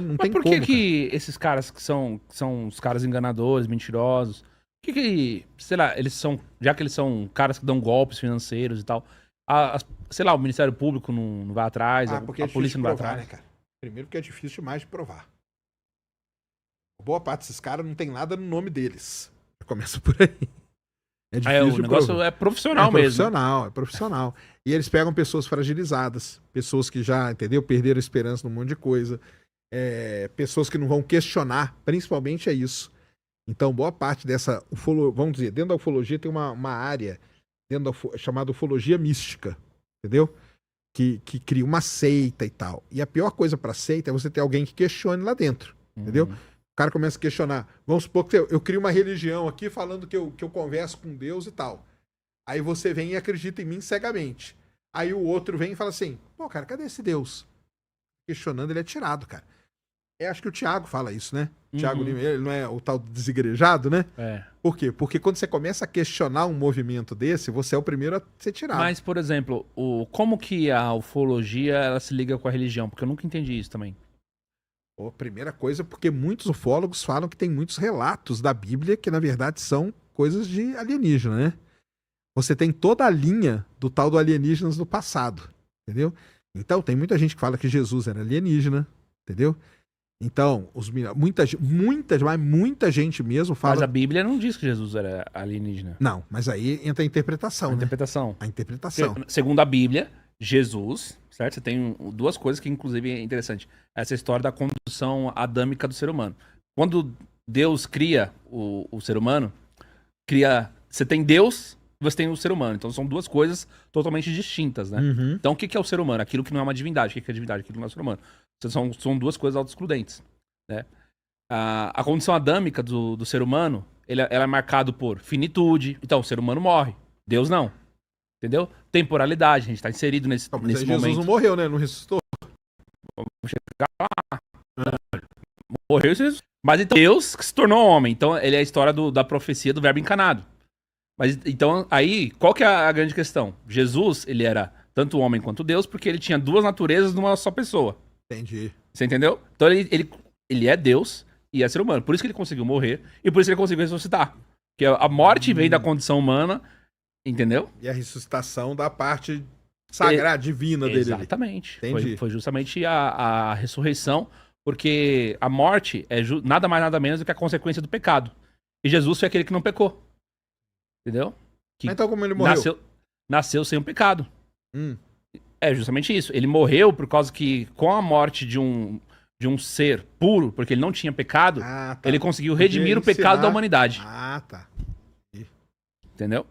não Mas tem por como, que cara. que esses caras que são os caras enganadores, mentirosos, sei lá, eles são, já que eles são caras que dão golpes financeiros e tal, sei lá, o Ministério Público não vai atrás, Ah, porque a é difícil polícia de não vai provar, né, atrás? cara? Primeiro porque é difícil demais de provar. Boa parte desses caras não tem nada no nome deles. Começa por aí. É difícil O de provar. negócio é É profissional mesmo, né? profissional, é profissional. E eles pegam pessoas fragilizadas, pessoas que já, entendeu? Perderam a esperança num monte de coisa. Pessoas que não vão questionar, principalmente é isso. Então, boa parte dessa, vamos dizer, dentro da ufologia tem uma área chamada ufologia mística, entendeu? Que cria uma seita e tal. E a pior coisa pra seita é você ter alguém que questione lá dentro, entendeu? Uhum. O cara começa a questionar. Vamos supor que eu crio uma religião aqui falando que eu converso com Deus e tal. Aí você vem e acredita em mim cegamente. Aí o outro vem e fala assim: pô, cara, cadê esse Deus? Questionando, ele é tirado, cara. Acho que o Tiago fala isso, né? Tiago Uhum. Lima, ele não é o tal desigrejado, né? É. Por quê? Porque quando você começa a questionar um movimento desse, você é o primeiro a ser tirado. Mas, por exemplo, como que a ufologia ela se liga com a religião? Porque eu nunca entendi isso também. Pô, primeira coisa, porque muitos ufólogos falam que tem muitos relatos da Bíblia que, na verdade, são coisas de alienígena, né? Você tem toda a linha do tal do alienígenas do passado, entendeu? Então, tem muita gente que fala que Jesus era alienígena, entendeu? Então, muita gente mesmo Mas a fala. Bíblia não diz que Jesus era alienígena. Não, mas aí entra a interpretação, A né? interpretação. A interpretação. Porque, segundo a Bíblia, Jesus, certo? Você tem duas coisas que, inclusive, é interessante. Essa história da condução adâmica do ser humano. Quando Deus cria o ser humano, você tem Deus e você tem o ser humano. Então são duas coisas totalmente distintas, né? Uhum. Então o que é o ser humano? Aquilo que não é uma divindade. O que é divindade? Aquilo que não é o ser humano. São duas coisas autoexcludentes, né? A condição adâmica do ser humano, ela é marcado por finitude. Então o ser humano morre. Deus não. Entendeu? Temporalidade, a gente tá inserido nesse, Não, mas nesse aí Jesus momento. não morreu, né? Não ressuscitou. Morreu Jesus. Mas então Deus que se tornou homem. Então ele é a história da profecia do verbo encarnado. Mas então aí, qual que é a grande questão? Jesus, ele era tanto homem quanto Deus, porque ele tinha duas naturezas numa só pessoa. Entendi. Você entendeu? Então ele é Deus e é ser humano. Por isso que ele conseguiu morrer e por isso que ele conseguiu ressuscitar. Porque a morte vem da condição humana, entendeu? E a ressuscitação da parte sagrada, divina dele ali. Exatamente. Entendi. Foi justamente a ressurreição, porque a morte é nada mais nada menos do que a consequência do pecado. E Jesus foi aquele que não pecou. Entendeu? Que Mas então como ele morreu? nasceu sem um pecado. Hum. É justamente isso. Ele morreu por causa que, com a morte de um ser puro, porque ele não tinha pecado, Ah, tá. ele conseguiu Podia redimir o pecado ensinar. da humanidade. Ah, tá. Entendeu?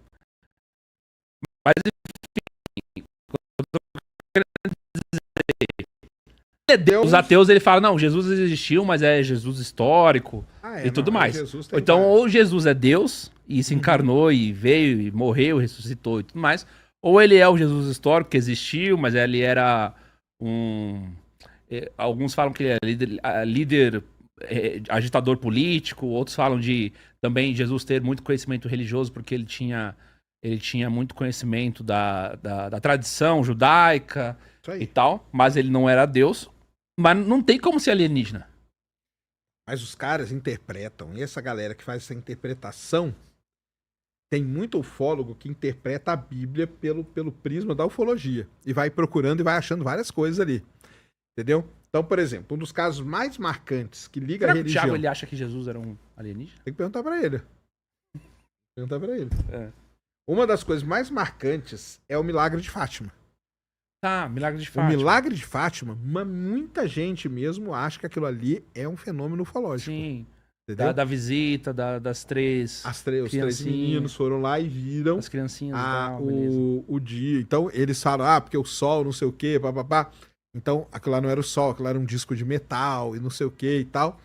Mas os ateus ele fala, não, Jesus existiu, mas é Jesus histórico e tudo mais. Jesus tem Então, vários. ou Jesus é Deus e se encarnou e veio e morreu, ressuscitou e tudo mais, ou ele é o Jesus histórico que existiu, mas ele era um... Alguns falam que ele é líder agitador político, outros falam de também Jesus ter muito conhecimento religioso porque ele tinha muito conhecimento da tradição judaica Isso e aí. tal, mas ele não era Deus. Mas não tem como ser alienígena. Mas os caras interpretam, e essa galera que faz essa interpretação, tem muito ufólogo que interpreta a Bíblia pelo prisma da ufologia. E vai procurando e vai achando várias coisas ali. Entendeu? Então, por exemplo, um dos casos mais marcantes que liga Será a que o religião. Thiago ele acha que Jesus era um alienígena? Tem que perguntar pra ele. Perguntar pra ele. É. Uma das coisas mais marcantes é o milagre de Fátima. Tá, milagre de O Fátima. milagre de Fátima, muita gente mesmo acha que aquilo ali é um fenômeno ufológico. Sim. Entendeu? Da visita, das três. Os três criancinhas. meninos foram lá e viram As criancinhas e tal, o dia. Então eles falam, porque o sol, não sei o quê, papapá. Então aquilo lá não era o sol, aquilo lá era um disco de metal e não sei o quê e tal.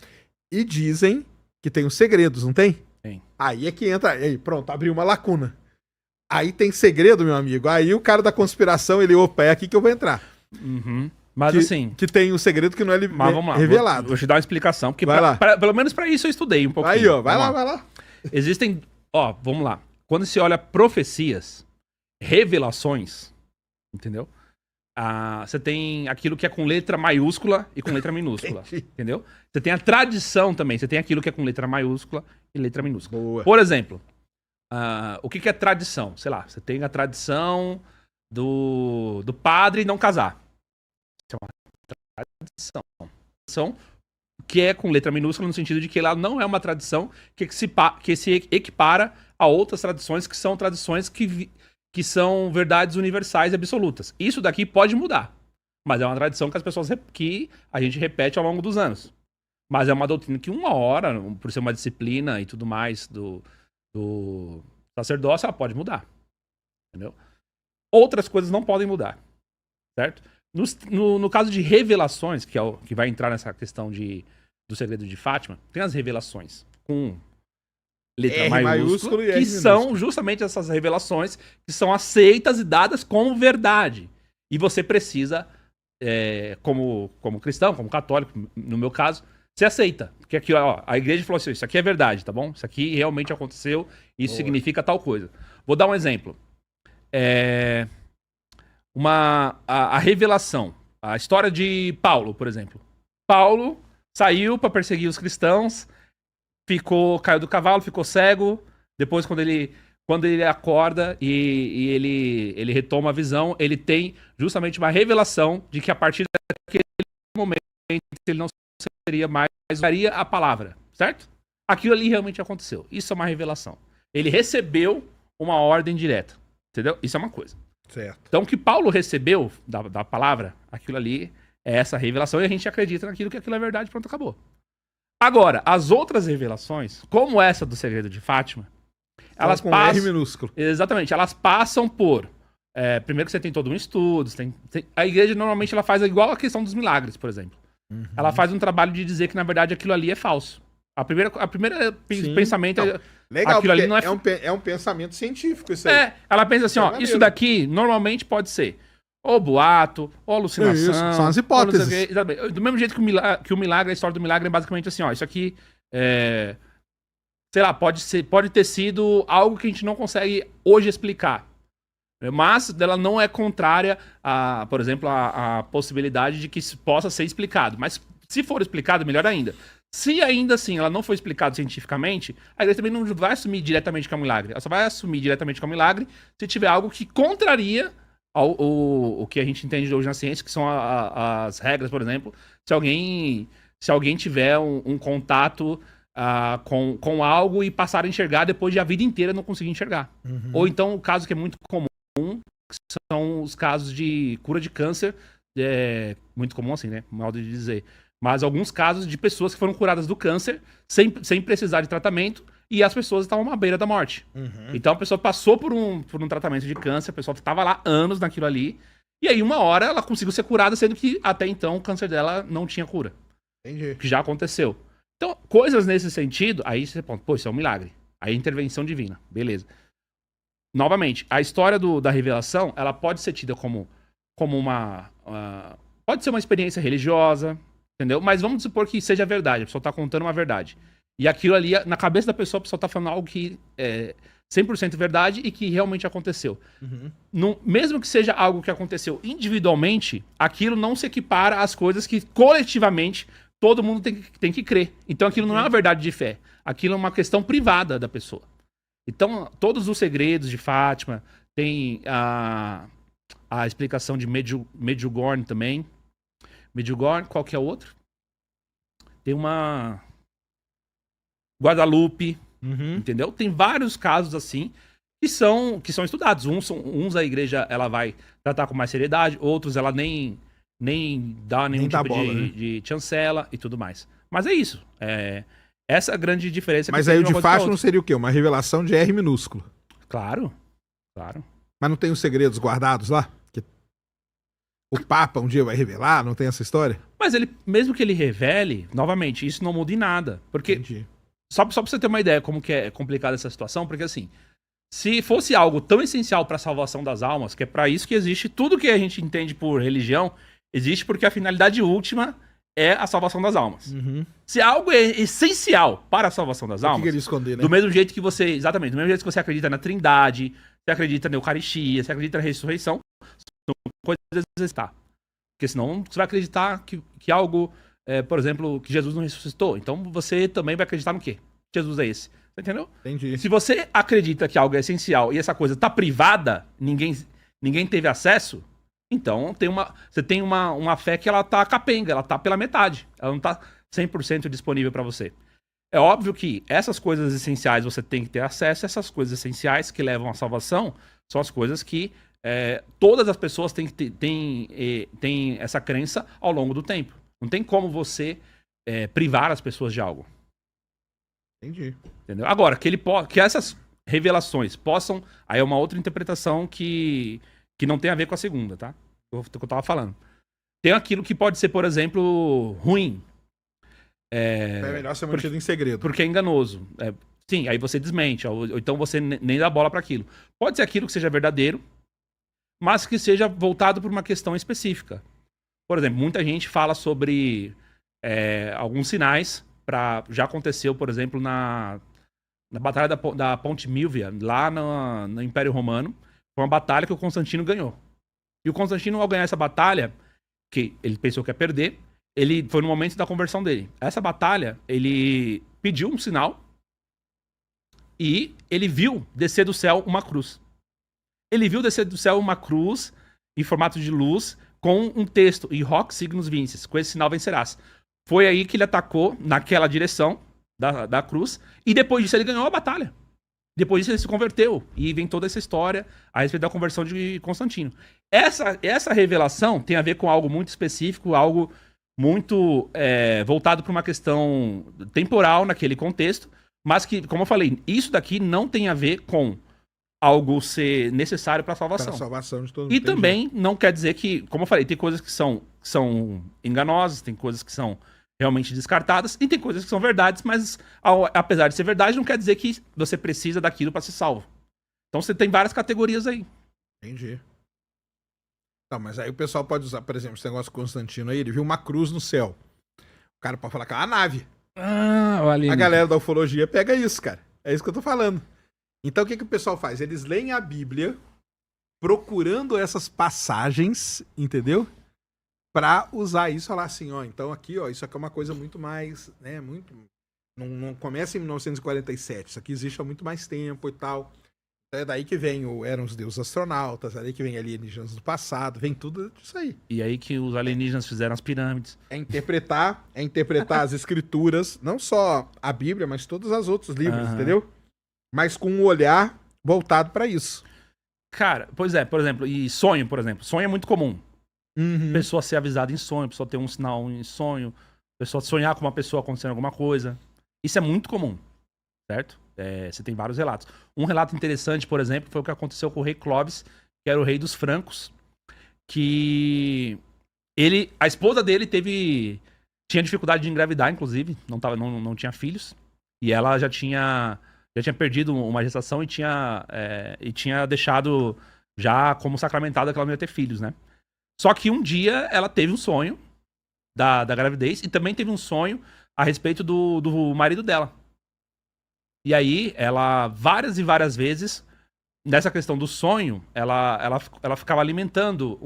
E dizem que tem os segredos, não tem? Tem. Aí é que entra. Aí, pronto, abriu uma lacuna. Aí tem segredo, meu amigo. Aí o cara da conspiração, ele, opa, é aqui que eu vou entrar. Uhum. Mas que, assim. Que tem um segredo que não é Mas vamos lá, revelado. vou te dar uma explicação, porque Vai lá. pelo menos pra isso eu estudei um pouquinho. Aí, ó, vai Vamos lá. Existem, vamos lá. Quando se olha profecias, revelações, entendeu? você tem aquilo que é com letra maiúscula e com letra minúscula. Entendi. Entendeu? Você tem a tradição também. Você tem aquilo que é com letra maiúscula e letra minúscula. Boa. Por exemplo, o que é tradição? Sei lá, você tem a tradição do padre não casar. Isso é uma tradição que é com letra minúscula no sentido de que ela não é uma tradição que se equipara a outras tradições que são tradições que são verdades universais e absolutas. Isso daqui pode mudar, mas é uma tradição que as pessoas que a gente repete ao longo dos anos. Mas é uma doutrina que uma hora, por ser uma disciplina e tudo mais do sacerdócio, ela pode mudar. Entendeu? Outras coisas não podem mudar. Certo? No caso de revelações, que é o que vai entrar nessa questão do segredo de Fátima, tem as revelações com letra maiúscula, que são justamente essas revelações que são aceitas e dadas como verdade. E você precisa, como cristão, como católico, no meu caso, você aceita. Porque aqui, ó, a igreja falou assim, isso aqui é verdade, tá bom? Isso aqui realmente aconteceu, isso significa tal coisa. Vou dar um exemplo. A revelação. A história de Paulo, por exemplo. Paulo saiu para perseguir os cristãos, caiu do cavalo, ficou cego. Depois, quando ele acorda e ele retoma a visão, ele tem justamente uma revelação de que a partir daquele momento ele não seria mais usaria a palavra, certo? Aquilo ali realmente aconteceu. Isso é uma revelação. Ele recebeu uma ordem direta, entendeu? Isso é uma coisa. Certo. Então, o que Paulo recebeu da palavra, aquilo ali é essa revelação e a gente acredita naquilo que aquilo é verdade, pronto, acabou. Agora, as outras revelações, como essa do segredo de Fátima, elas passam... R minúsculo. Exatamente, elas passam por... primeiro que você tem todo um estudo, a igreja normalmente ela faz igual a questão dos milagres, por exemplo. Uhum. Ela faz um trabalho de dizer que, na verdade, aquilo ali é falso. A primeira pensamento então, legal, aquilo ali não é um pensamento científico isso aí. Ela pensa assim, ó, isso daqui normalmente pode ser ou boato, ou alucinação. Isso, são as hipóteses. Do mesmo jeito que o milagre, a história do milagre é basicamente assim, ó, isso aqui sei lá, pode ter sido algo que a gente não consegue hoje explicar. Mas ela não é contrária a, por exemplo, a possibilidade de que isso possa ser explicado. Mas se for explicado, melhor ainda. Se ainda assim ela não for explicada cientificamente, a igreja também não vai assumir diretamente que é um milagre. Ela só vai assumir diretamente que é um milagre se tiver algo que contraria o que a gente entende hoje na ciência, que são as regras, por exemplo. Se alguém tiver um contato com algo e passar a enxergar depois de a vida inteira não conseguir enxergar. Uhum. Ou então o caso que é muito comum, são os casos de cura de câncer, muito comum assim, né? Modo de dizer. Mas alguns casos de pessoas que foram curadas do câncer sem precisar de tratamento e as pessoas estavam à beira da morte. Uhum. Então a pessoa passou por um tratamento de câncer, a pessoa estava lá anos naquilo ali, e aí uma hora ela conseguiu ser curada, sendo que até então o câncer dela não tinha cura. Entendi. Que já aconteceu. Então, coisas nesse sentido, aí você pensa, pô, isso é um milagre. Aí é intervenção divina, beleza. Novamente, a história da revelação, ela pode ser tida como uma... pode ser uma experiência religiosa, entendeu? Mas vamos supor que seja verdade, a pessoa tá contando uma verdade. E aquilo ali, na cabeça da pessoa, a pessoa tá falando algo que é 100% verdade e que realmente aconteceu. Uhum. Mesmo que seja algo que aconteceu individualmente, aquilo não se equipara às coisas que coletivamente todo mundo tem que crer. Então aquilo não é uma verdade de fé. Aquilo é uma questão privada da pessoa. Então, todos os segredos de Fátima, tem a explicação de Medjugorje também. Medjugorje, qual que é o outro? Tem uma... Guadalupe, entendeu? Tem vários casos assim que são estudados. Uns a igreja ela vai tratar com mais seriedade, outros ela nem dá nenhum tipo de chancela e tudo mais. Mas é isso. Essa é a grande diferença. Mas aí o de Fátima não seria o quê? Uma revelação de R minúsculo. Claro, claro. Mas não tem os segredos guardados lá? Que o Papa um dia vai revelar? Não tem essa história? Mas mesmo que ele revele, novamente, isso não muda em nada. Porque... Entendi. Só pra você ter uma ideia como que é complicada essa situação, porque assim, se fosse algo tão essencial para a salvação das almas, que é para isso que existe tudo que a gente entende por religião, existe porque a finalidade última é a salvação das almas. Uhum. Se algo é essencial para a salvação das almas, que esconder, né? do mesmo jeito que você, exatamente, do mesmo jeito que você acredita na Trindade, você acredita na Eucaristia, você acredita na ressurreição, coisas exercitar. Porque senão você vai acreditar que algo, por exemplo, que Jesus não ressuscitou. Então você também vai acreditar no quê? Jesus é esse. Você entendeu? Entendi. Se você acredita que algo é essencial e essa coisa tá privada, ninguém teve acesso, então você tem uma fé que ela tá capenga, ela tá pela metade. Ela não tá 100% disponível para você. É óbvio que essas coisas essenciais você tem que ter acesso, essas coisas essenciais que levam à salvação são as coisas que todas as pessoas têm essa crença ao longo do tempo. Não tem como você privar as pessoas de algo. Entendi. Entendeu? Agora, que essas revelações possam... Aí é uma outra interpretação que não tem a ver com a segunda, tá? Que eu tava falando. Tem aquilo que pode ser, por exemplo, ruim. É melhor ser mantido em segredo. Porque é enganoso. Sim, aí você desmente. Ou então você nem dá bola para aquilo. Pode ser aquilo que seja verdadeiro, mas que seja voltado por uma questão específica. Por exemplo, muita gente fala sobre alguns sinais. Já aconteceu, por exemplo, na Batalha da Ponte Milvia, lá no Império Romano. Foi uma batalha que o Constantino ganhou. E o Constantino, ao ganhar essa batalha, que ele pensou que ia perder, ele foi no momento da conversão dele. Essa batalha, ele pediu um sinal e ele viu descer do céu uma cruz. Ele viu descer do céu uma cruz em formato de luz com um texto, e hoc signos vinces, com esse sinal vencerás. Foi aí que ele atacou naquela direção da cruz, e depois disso ele ganhou a batalha. Depois disso ele se converteu, e vem toda essa história a respeito da conversão de Constantino. Essa revelação tem a ver com algo muito específico, algo muito voltado para uma questão temporal naquele contexto, mas que, como eu falei, isso daqui não tem a ver com algo ser necessário para a salvação. Para a salvação de todo mundo. E também não quer dizer que, como eu falei, tem coisas que são enganosas, tem coisas que são realmente descartadas, e tem coisas que são verdades, mas apesar de ser verdade, não quer dizer que você precisa daquilo para ser salvo. Então você tem várias categorias aí. Entendi. Tá, mas aí o pessoal pode usar, por exemplo, esse negócio de Constantino aí, ele viu uma cruz no céu. O cara pode falar que é uma nave. A galera da ufologia pega isso, cara. É isso que eu tô falando. Então o que o pessoal faz? Eles leem a Bíblia procurando essas passagens, entendeu? Pra usar isso e falar assim, ó, então aqui, ó, isso aqui é uma coisa muito mais, né, muito... Não começa em 1947, isso aqui existe há muito mais tempo e tal. É daí que eram os deuses astronautas, é daí que vem alienígenas do passado, vem tudo isso aí. E aí que os alienígenas fizeram as pirâmides. É interpretar as escrituras, não só a Bíblia, mas todos os outros livros, entendeu? Mas com um olhar voltado pra isso. Cara, pois é, por exemplo, e sonho, por exemplo. Sonho é muito comum. Pessoa ser avisada em sonho, pessoa ter um sinal em sonho, pessoa sonhar com uma pessoa acontecendo alguma coisa. Isso é muito comum, certo? Você tem vários relatos. Um relato interessante, por exemplo, foi o que aconteceu com o rei Clovis, que era o rei dos francos, que a esposa dele tinha dificuldade de engravidar, inclusive, não tinha filhos, e ela já tinha perdido uma gestação e tinha deixado já como sacramentado que ela não ia ter filhos, né? Só que um dia ela teve um sonho da gravidez e também teve um sonho a respeito do marido dela. E aí, ela, várias e várias vezes, nessa questão do sonho, ela ficava alimentando,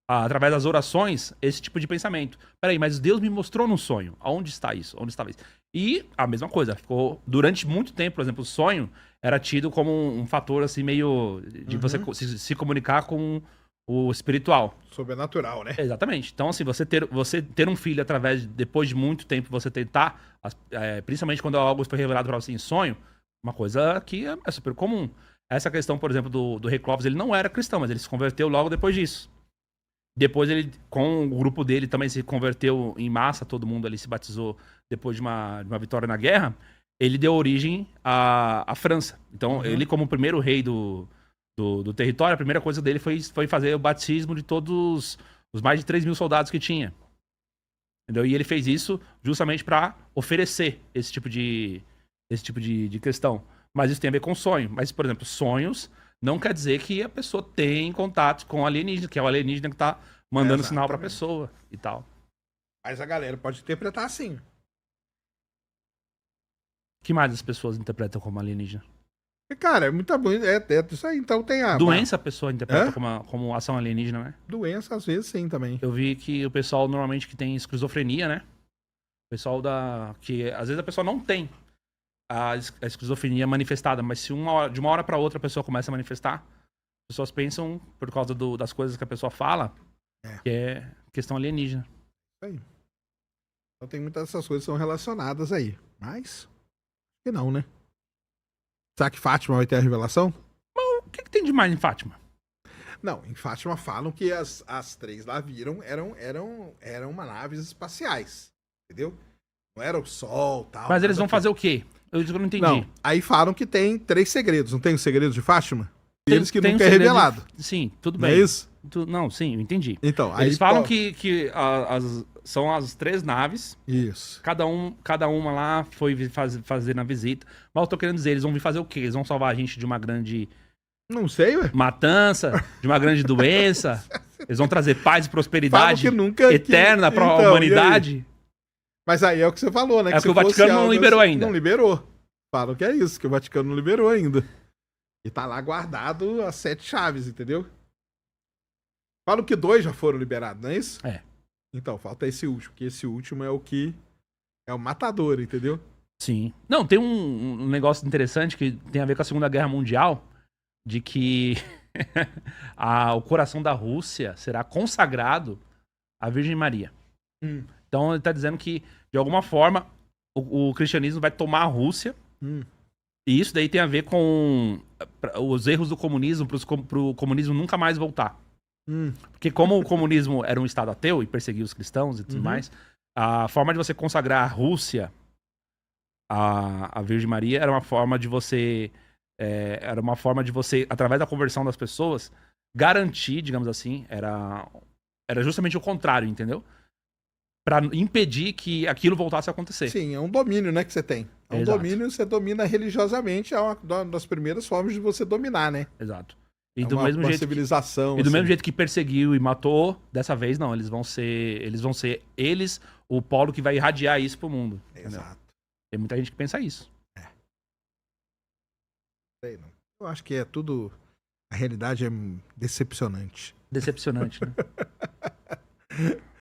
através das orações, esse tipo de pensamento. Peraí, mas Deus me mostrou no sonho. Aonde está isso? Onde estava isso? E a mesma coisa, ficou durante muito tempo, por exemplo, o sonho era tido como um fator, assim, meio de você se comunicar com o espiritual. Sobrenatural, né? Exatamente. Então, assim, você ter um filho depois de muito tempo, você tentar, principalmente quando algo foi revelado para você em sonho, uma coisa que é super comum. Essa questão, por exemplo, do rei Clovis, ele não era cristão, mas ele se converteu logo depois disso. Depois ele, com o grupo dele, também se converteu em massa, todo mundo ali se batizou depois de uma vitória na guerra. Ele deu origem à França. Então, ele como o primeiro rei do território, a primeira coisa dele foi fazer o batismo de todos os mais de 3 mil soldados que tinha. Entendeu? E ele fez isso justamente para oferecer esse tipo de questão. Mas isso tem a ver com sonho. Mas, por exemplo, sonhos não quer dizer que a pessoa tem contato com o alienígena, que é o alienígena que tá mandando sinal pra pessoa e tal. Mas a galera pode interpretar assim. O que mais as pessoas interpretam como alienígena? Cara, é muito bom. É isso aí. Então tem a Doença a pessoa interpreta Hã? como ação alienígena, né? doença, às vezes sim também. Eu vi que o pessoal normalmente que tem esquizofrenia, né? O pessoal que às vezes a pessoa não tem a esquizofrenia manifestada, mas se de uma hora pra outra a pessoa começa a manifestar, as pessoas pensam, por causa das coisas que a pessoa fala, É. que é questão alienígena. Isso aí. Então tem muitas dessas coisas que são relacionadas aí. Mas, que não, né? Será que Fátima vai ter a revelação? O que tem de mais em Fátima? Não, em Fátima falam que as três lá viram eram uma naves espaciais. Entendeu? Não era o sol tal. Mas eles nada vão fazer o quê? Eu não entendi. Não, aí falam que tem 3 segredos. Não tem os segredos de Fátima? Eles que Tem nunca um é segredo revelado. Sim, tudo Não bem. é isso? Não, sim, eu entendi. Então, aí Eles falam pô, que são as 3 naves, Isso. cada uma lá foi fazer na visita. Mas eu tô querendo dizer, eles vão vir fazer o quê? Eles vão salvar a gente de uma grande Não sei, ué. matança, de uma grande doença? Eles vão trazer paz e Falam prosperidade que nunca. eterna pra Então, e aí? humanidade? Mas aí é o que você falou, né? É se que o fosse Vaticano não algo liberou assim- ainda. Não liberou. Falam que é isso, que o Vaticano não liberou ainda. E tá lá guardado as 7 chaves, entendeu? Falam que 2 já foram liberados, não é isso? É. Então, falta esse último, que esse último é o que é o matador, entendeu? Sim. Não, tem um negócio interessante que tem a ver com a Segunda Guerra Mundial, de que o coração da Rússia será consagrado à Virgem Maria. Hum. Então ele tá dizendo que, de alguma forma, o cristianismo vai tomar a Rússia. Hum. E isso daí tem a ver com os erros do comunismo, pro comunismo nunca mais voltar. Porque como o comunismo era um estado ateu e perseguia os cristãos e tudo Uhum. mais, a forma de você consagrar a Rússia à Virgem Maria era uma forma de você... através da conversão das pessoas, garantir, digamos assim, era justamente o contrário, entendeu? Pra impedir que aquilo voltasse a acontecer. Sim, é um domínio, né, que você tem. É um Exato. domínio, você domina religiosamente, é uma das primeiras formas de você dominar, né? Exato. E É do mesmo uma jeito civilização. E do assim. mesmo jeito que perseguiu e matou, dessa vez não, eles vão ser o polo que vai irradiar isso pro mundo. Entendeu? Exato. Tem muita gente que pensa isso. Sei não. Eu acho que é tudo. A realidade é decepcionante. Decepcionante, né?